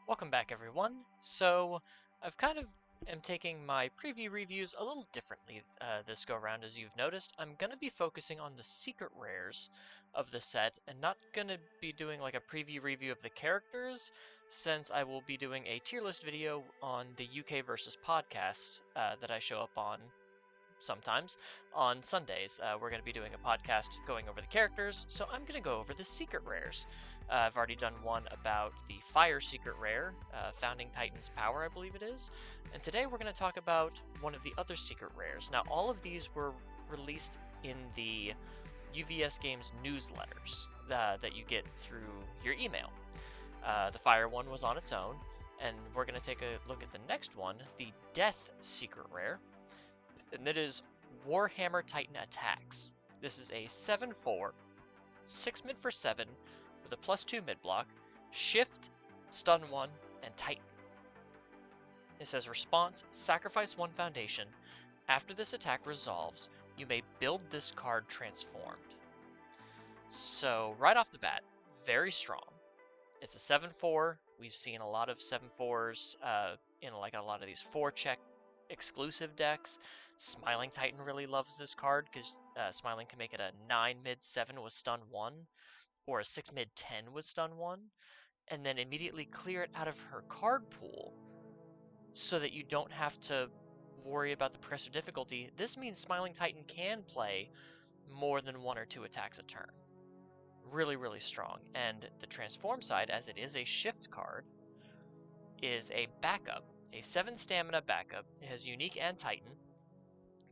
Welcome back, everyone. So, I've kind of am taking my preview reviews a little differently this go around, as you've noticed. I'm going to be focusing on the secret rares of the set and not going to be doing like a preview review of the characters, since I will be doing a tier list video on the UK versus podcast that I show up on sometimes on Sundays. We're going to be doing a podcast going over the characters, so I'm going to go over the secret rares. I've already done one about the Fire secret rare, Founding Titan's Power, I believe it is, and today we're going to talk about one of the other secret rares. Now, all of these were released in the UVS Games newsletters that you get through your email. The Fire one was on its own, and we're going to take a look at the next one, the Death secret rare, and that is Warhammer Titan Attacks. This is a 7/4, 6 mid for 7, with a +2 mid block, Shift, Stun 1, and Titan. It says response, sacrifice 1 foundation. After this attack resolves, you may build this card transformed. So right off the bat, very strong. It's a 7/4. We've seen a lot of 7/4s in like a lot of these 4-check exclusive decks. Smiling Titan really loves this card because Smiling can make it a 9 mid 7 with stun 1, or a 6 mid 10 with stun 1, and then immediately clear it out of her card pool so that you don't have to worry about the progressive difficulty. This means Smiling Titan can play more than 1 or 2 attacks a turn. Really, really strong. And the transform side, as it is a shift card, is a backup. A 7 stamina backup. It has unique and Titan.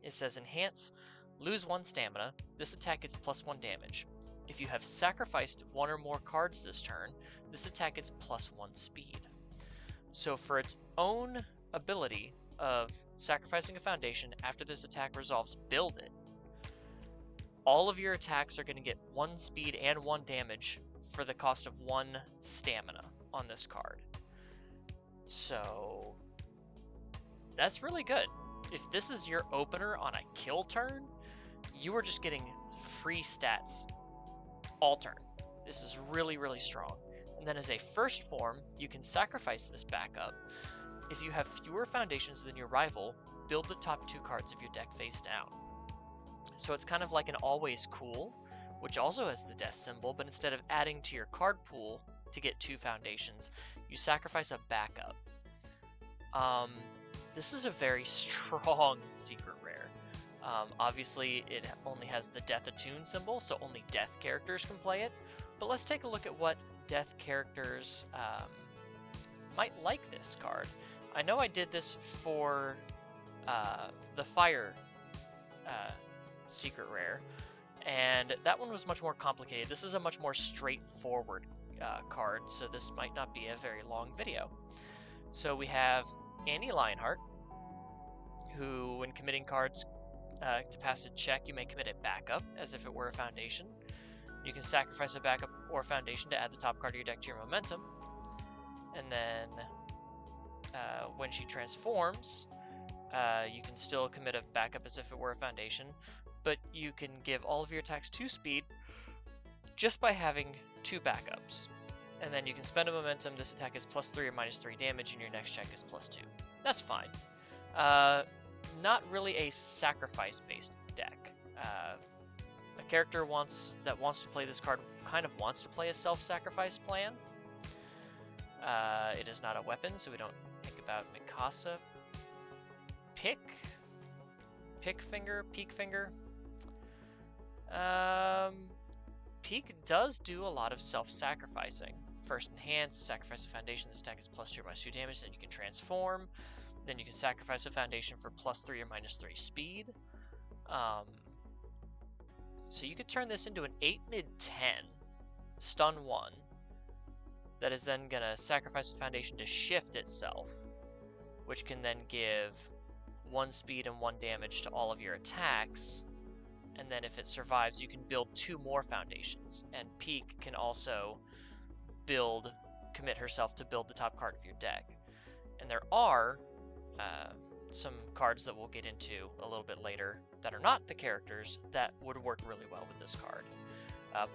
It says enhance, lose 1 stamina. This attack gets +1 damage. If you have sacrificed 1 or more cards this turn, this attack gets +1 speed. So for its own ability of sacrificing a foundation after this attack resolves, build it. All of your attacks are going to get 1 speed and 1 damage for the cost of 1 stamina on this card. So that's really good. If this is your opener on a kill turn, you are just getting free stats all turn. This is really, really strong. And then as a first form, you can sacrifice this backup. If you have fewer foundations than your rival, build the top 2 cards of your deck face down. So it's kind of like an always cool, which also has the death symbol, but instead of adding to your card pool to get 2 foundations, you sacrifice a backup. This is a very strong secret rare. Obviously, it only has the Death Attune symbol, so only Death characters can play it. But let's take a look at what Death characters might like this card. I know I did this for the Fire secret rare, and that one was much more complicated. This is a much more straightforward card, so this might not be a very long video. So we have Annie Lionheart, who, when committing cards to pass a check, you may commit a backup as if it were a foundation. You can sacrifice a backup or foundation to add the top card of your deck to your momentum. And then when she transforms, you can still commit a backup as if it were a foundation, but you can give all of your attacks 2 speed just by having 2 backups. And then you can spend a momentum. This attack is +3 or -3 damage, and your next check is +2. That's fine. Not really a sacrifice-based deck. A character that wants to play this card kind of wants to play a self-sacrifice plan. It is not a weapon, so we don't think about Mikasa. Peak Finger. Peak does do a lot of self-sacrificing. First enhance, sacrifice a foundation, this attack is +2 or -2 damage, then you can transform, then you can sacrifice a foundation for +3 or -3 speed. So you could turn this into an 8 mid 10, stun 1, that is then going to sacrifice a foundation to shift itself, which can then give 1 speed and 1 damage to all of your attacks. And then if it survives, you can build 2 more foundations. And Peak can also commit herself to build the top card of your deck. And there are some cards that we'll get into a little bit later that are not the characters that would work really well with this card.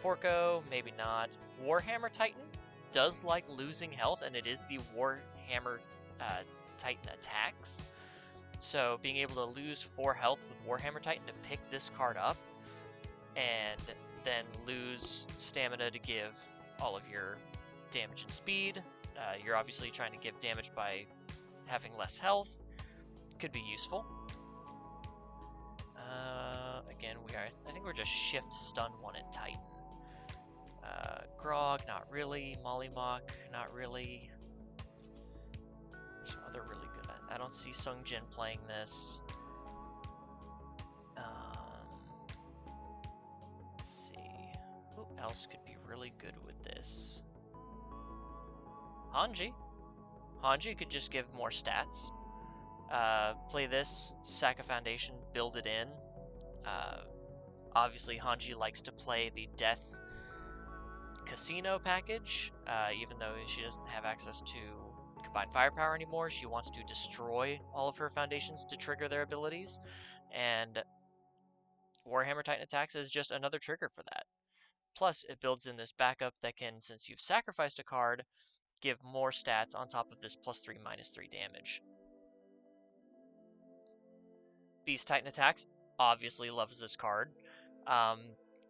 Porco, maybe not. Warhammer Titan, does like losing health, and it is the Warhammer Titan attacks. So being able to lose 4 health with Warhammer Titan to pick this card up, and then lose stamina to give all of your damage and speed. You're obviously trying to give damage by having less health. Could be useful. Again, I think we're just shift stun 1 at Titan. Grog, not really. Mollymawk, not really. There's other really good. I don't see Sung Jin playing this. Let's see. Who else could be really good with this? Hanji. Hanji could just give more stats. Play this, sack a foundation, build it in. Obviously, Hanji likes to play the Death Casino package, even though she doesn't have access to Combined Firepower anymore. She wants to destroy all of her foundations to trigger their abilities, and Warhammer Titan Attacks is just another trigger for that. Plus, it builds in this backup that can, since you've sacrificed a card, give more stats on top of this +3, -3 damage. Beast Titan Attacks obviously loves this card.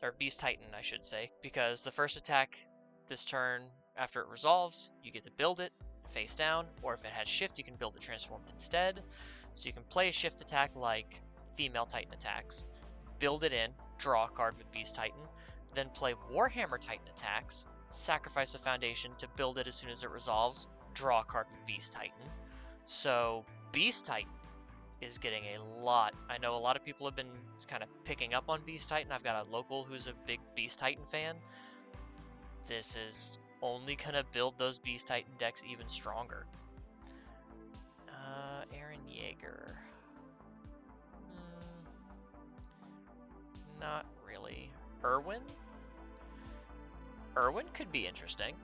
Or Beast Titan, I should say, because the first attack this turn, after it resolves, you get to build it face down, or if it has shift, you can build it transformed instead. So you can play a shift attack like Female Titan Attacks, build it in, draw a card with Beast Titan, then play Warhammer Titan Attacks, sacrifice a foundation to build it as soon as it resolves, draw a card with Beast Titan. So Beast Titan is getting a lot. I know a lot of people have been kind of picking up on Beast Titan. I've got a local who's a big Beast Titan fan. This is only gonna build those Beast Titan decks even stronger. Aaron Yeager. Not really. Irwin? Irwin could be interesting,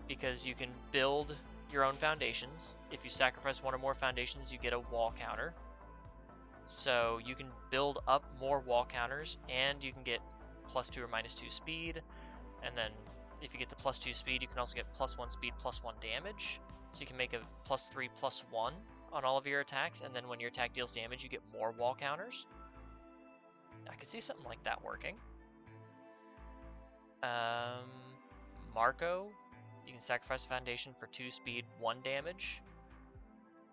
because you can build your own foundations. If you sacrifice 1 or more foundations, you get a wall counter. So you can build up more wall counters, and you can get +2 or -2 speed. And then if you get the +2 speed, you can also get +1 speed, +1 damage. So you can make a +3, +1 on all of your attacks, and then when your attack deals damage, you get more wall counters. I could see something like that working. Marco, you can sacrifice a foundation for 2 speed, 1 damage.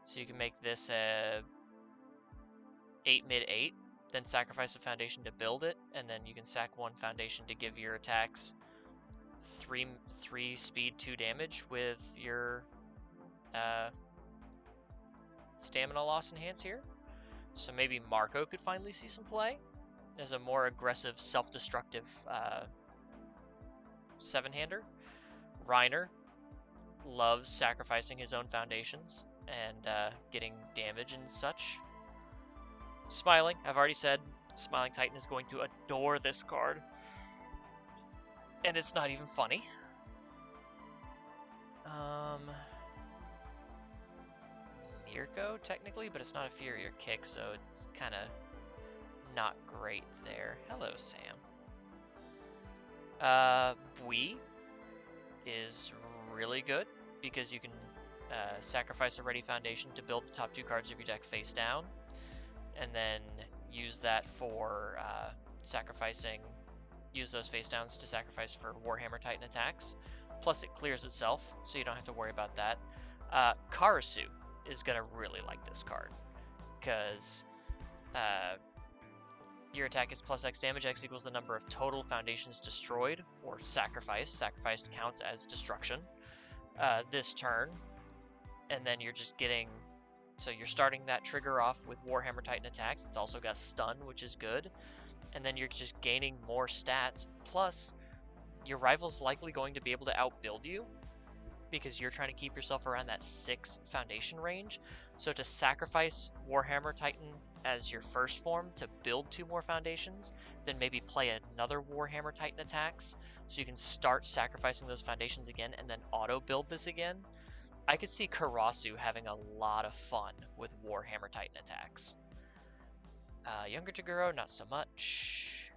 So you can make this a 8 mid 8, then sacrifice a foundation to build it, and then you can sack 1 foundation to give your attacks 3 speed, 2 damage with your stamina loss enhance here. So maybe Marco could finally see some play as a more aggressive, self-destructive 7-hander. Reiner loves sacrificing his own foundations and getting damage and such. Smiling, I've already said, Smiling Titan is going to adore this card. And it's not even funny. Mirko, technically, but it's not a Furier kick, so it's kind of not great there. Hello, Sam. Bui is really good because you can sacrifice a ready foundation to build the top 2 cards of your deck face down, and then use that for use those face downs to sacrifice for Warhammer Titan attacks. Plus it clears itself, so you don't have to worry about that. Karasu is going to really like this card, because your attack is +X damage. X equals the number of total foundations destroyed or sacrificed. Sacrificed counts as destruction this turn. And then you're just getting... So you're starting that trigger off with Warhammer Titan attacks. It's also got stun, which is good. And then you're just gaining more stats. Plus, your rival's likely going to be able to outbuild you, because you're trying to keep yourself around that 6 foundation range. So to sacrifice Warhammer Titan as your first form to build 2 more foundations, then maybe play another Warhammer Titan attacks, so you can start sacrificing those foundations again and then auto-build this again. I could see Karasu having a lot of fun with Warhammer Titan attacks. Younger Toguro, not so much.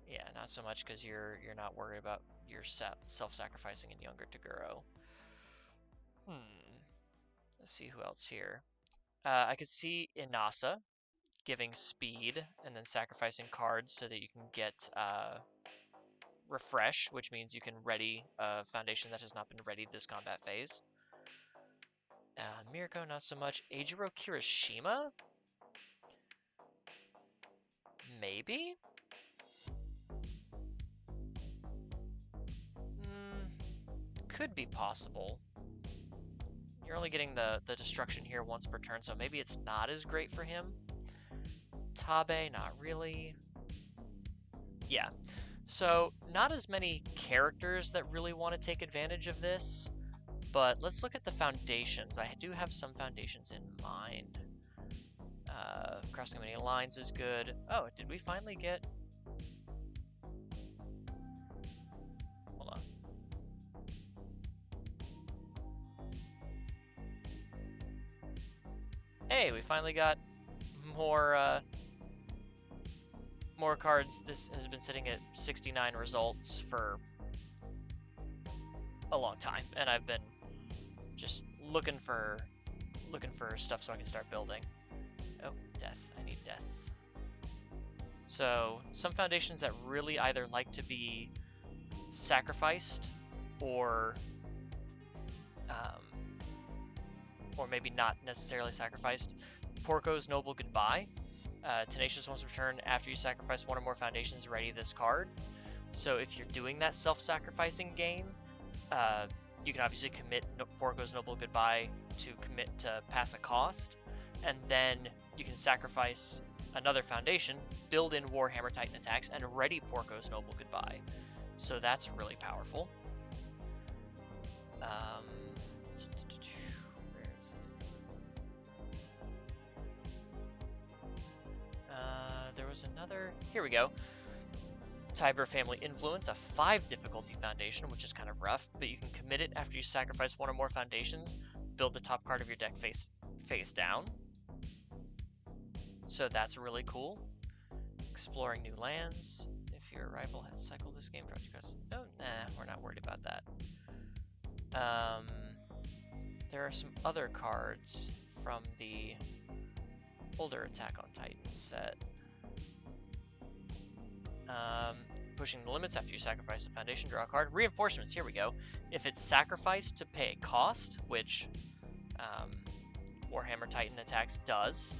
Yeah, not so much, because you're not worried about you're self-sacrificing in younger Toguro. Let's see who else here. I could see Inasa giving speed and then sacrificing cards so that you can get refresh, which means you can ready a foundation that has not been readied this combat phase. Mirko, not so much. Eijiro Kirishima? Maybe? Could be possible. You're only getting the destruction here once per turn, so maybe it's not as great for him. Tabe, not really. Yeah. So, not as many characters that really want to take advantage of this, but let's look at the foundations. I do have some foundations in mind. Crossing many lines is good. Oh, did we finally get... Hold on. Hey, we finally got more cards. This has been sitting at 69 results for a long time, and I've been just looking for stuff so I can start building. Oh, death. I need death. So, some foundations that really either like to be sacrificed or maybe not necessarily sacrificed. Porco's Noble Goodbye. Tenacious once returned after you sacrifice one or more foundations, ready this card. So if you're doing that self-sacrificing game, you can obviously commit Porco's Noble Goodbye to commit to pass a cost, and then you can sacrifice another foundation, build in Warhammer Titan attacks, and ready Porco's Noble Goodbye. So that's really powerful. Where is it? There was another... Here we go. Tiber Family Influence, a 5 difficulty foundation, which is kind of rough, but you can commit it after you sacrifice one or more foundations, build the top card of your deck face down. So that's really cool. Exploring new lands. If your rival has cycled this game, oh, nah, we're not worried about that. There are some other cards from the older Attack on Titan set. Pushing the limits after you sacrifice a foundation, draw a card. Reinforcements, here we go. If it's sacrificed to pay a cost, which Warhammer Titan Attacks does,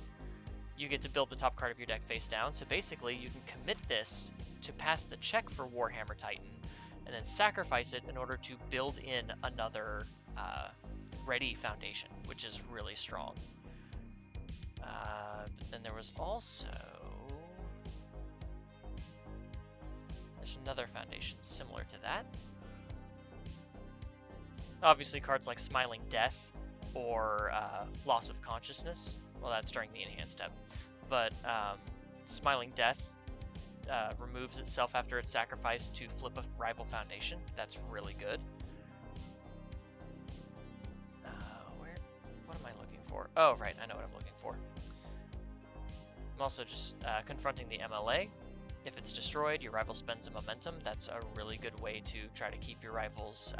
you get to build the top card of your deck face down. So basically, you can commit this to pass the check for Warhammer Titan, and then sacrifice it in order to build in another ready foundation, which is really strong. But then there was also... There's another foundation similar to that. Obviously, cards like Smiling Death or Loss of Consciousness. Well, that's during the enhanced step. But Smiling Death removes itself after it's sacrificed to flip a rival foundation. That's really good. What am I looking for? Oh, right, I know what I'm looking for. I'm also just confronting the MLA. If it's destroyed, your rival spends a momentum. That's a really good way to try to keep your rival's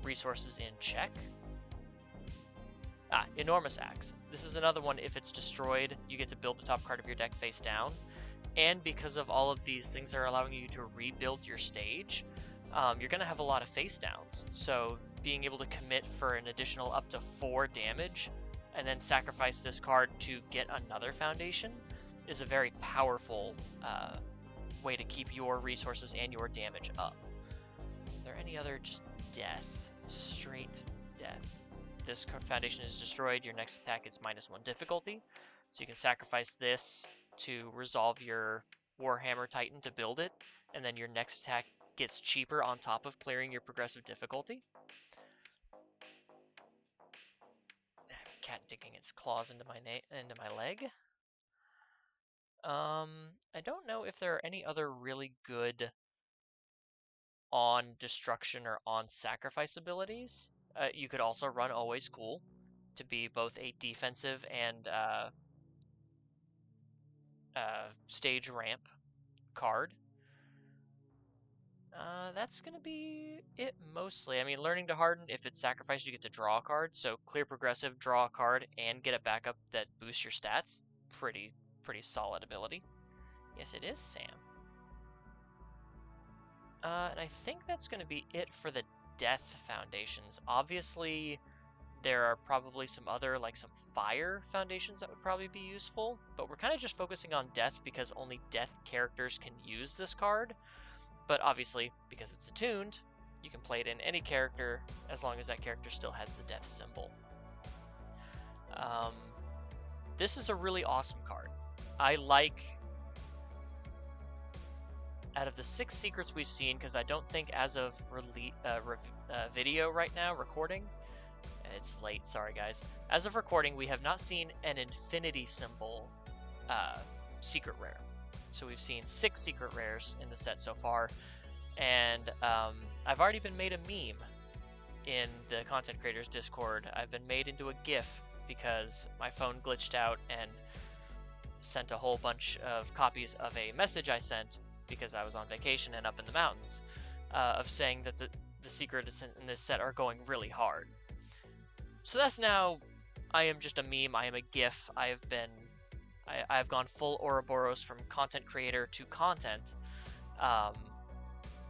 resources in check. Enormous Axe. This is another one. If it's destroyed, you get to build the top card of your deck face down. And because of all of these things are allowing you to rebuild your stage, you're going to have a lot of face downs. So being able to commit for an additional up to 4 damage and then sacrifice this card to get another foundation is a very powerful way to keep your resources and your damage up. Are there any other just death? Straight death. This foundation is destroyed, your next attack is -1 difficulty. So you can sacrifice this to resolve your Warhammer Titan to build it, and then your next attack gets cheaper on top of clearing your progressive difficulty. Cat digging its claws into my leg. I don't know if there are any other really good on destruction or on sacrifice abilities. You could also run Always Cool to be both a defensive and stage ramp card. That's gonna be it mostly. I mean, learning to harden, if it's sacrificed, you get to draw a card. So clear progressive, draw a card, and get a backup that boosts your stats. Pretty solid ability. Yes, it is Sam. And I think that's gonna be it for the death foundations. Obviously, there are probably some other, like some fire foundations that would probably be useful, but we're kind of just focusing on death because only death characters can use this card. But obviously, because it's attuned, you can play it in any character as long as that character still has the death symbol. This is a really awesome card. I like, out of the 6 secrets we've seen, because I don't think as of video right now, recording, it's late, sorry guys. As of recording, we have not seen an infinity symbol secret rare. So we've seen 6 secret rares in the set so far, and I've already been made a meme in the content creators Discord. I've been made into a GIF because my phone glitched out and sent a whole bunch of copies of a message I sent because I was on vacation and up in the mountains, of saying that the secrets in this set are going really hard. So that's now, I am just a meme, I am a GIF, I've gone full Ouroboros from content creator to content,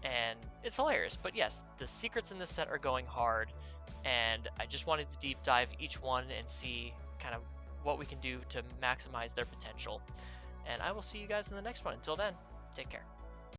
and it's hilarious. But yes, the secrets in this set are going hard, and I just wanted to deep dive each one and see kind of what we can do to maximize their potential. And I will see you guys in the next one. Until then, take care.